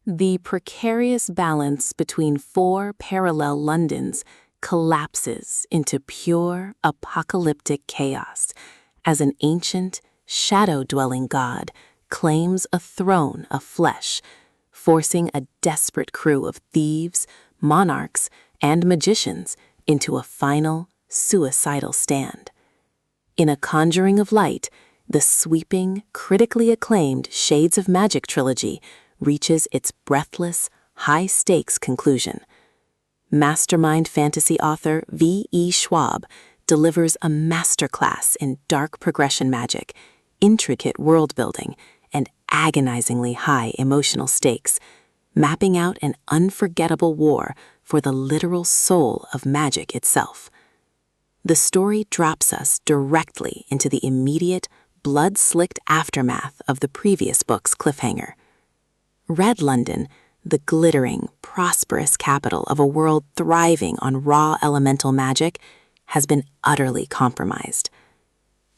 The precarious balance between four parallel Londons collapses into pure apocalyptic chaos as an ancient, shadow-dwelling god claims a throne of flesh, forcing a desperate crew of thieves, monarchs, and magicians into a final, suicidal stand. In A Conjuring of Light, the sweeping, critically acclaimed Shades of Magic trilogy reaches its breathless, high-stakes conclusion. Mastermind fantasy author V.E. Schwab delivers a masterclass in dark progression magic, intricate world-building, and agonizingly high emotional stakes, mapping out an unforgettable war for the literal soul of magic itself. The story drops us directly into the immediate, blood-slicked aftermath of the previous book's cliffhanger. Red London, the glittering, prosperous capital of a world thriving on raw elemental magic, has been utterly compromised.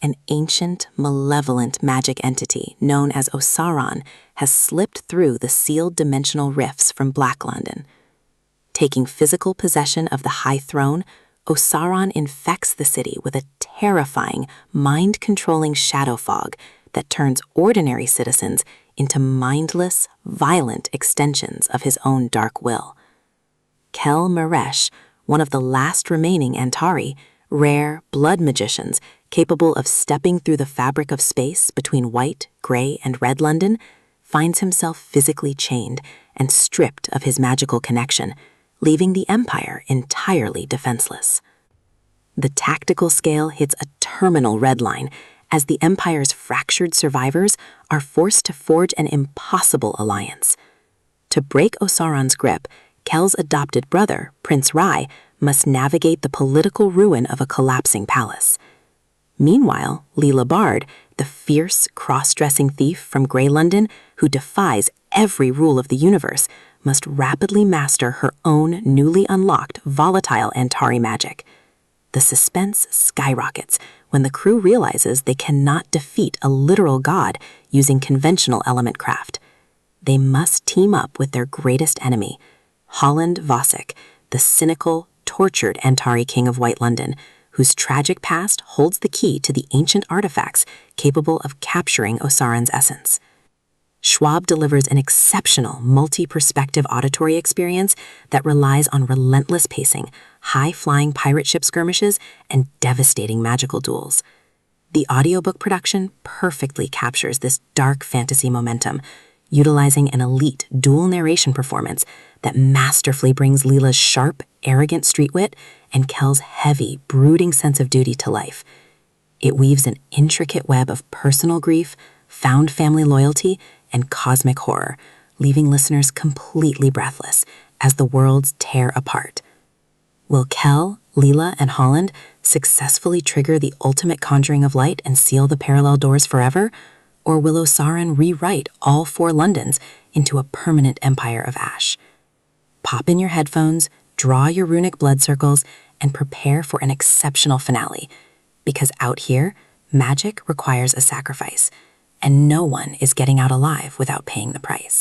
An ancient, malevolent magic entity known as Osaron has slipped through the sealed dimensional rifts from Black London. Taking physical possession of the High Throne, Osaron infects the city with a terrifying, mind-controlling shadow fog that turns ordinary citizens into mindless, violent extensions of his own dark will. Kel Maresh, one of the last remaining Antari, rare blood magicians capable of stepping through the fabric of space between white, gray, and red London, finds himself physically chained and stripped of his magical connection, leaving the Empire entirely defenseless. The tactical scale hits a terminal red line as the Empire's fractured survivors are forced to forge an impossible alliance. To break Osaron's grip, Kel's adopted brother, Prince Rai, must navigate the political ruin of a collapsing palace. Meanwhile, Leela Bard, the fierce, cross-dressing thief from Grey London who defies every rule of the universe, must rapidly master her own newly unlocked volatile Antari magic. The suspense skyrockets when the crew realizes they cannot defeat a literal god using conventional element craft. They must team up with their greatest enemy, Holland Vosik, the cynical, tortured Antari king of White London, whose tragic past holds the key to the ancient artifacts capable of capturing Osaron's essence. Schwab delivers an exceptional multi-perspective auditory experience that relies on relentless pacing, high-flying pirate ship skirmishes, and devastating magical duels. The audiobook production perfectly captures this dark fantasy momentum, utilizing an elite dual narration performance that masterfully brings Leela's sharp, arrogant street wit and Kel's heavy, brooding sense of duty to life. It weaves an intricate web of personal grief, found family loyalty, and cosmic horror, leaving listeners completely breathless as the worlds tear apart. Will Kel, Leela, and Holland successfully trigger the ultimate conjuring of light and seal the parallel doors forever? Or will Osaron rewrite all four Londons into a permanent empire of ash? Pop in your headphones, draw your runic blood circles, and prepare for an exceptional finale, because out here, magic requires a sacrifice, and no one is getting out alive without paying the price.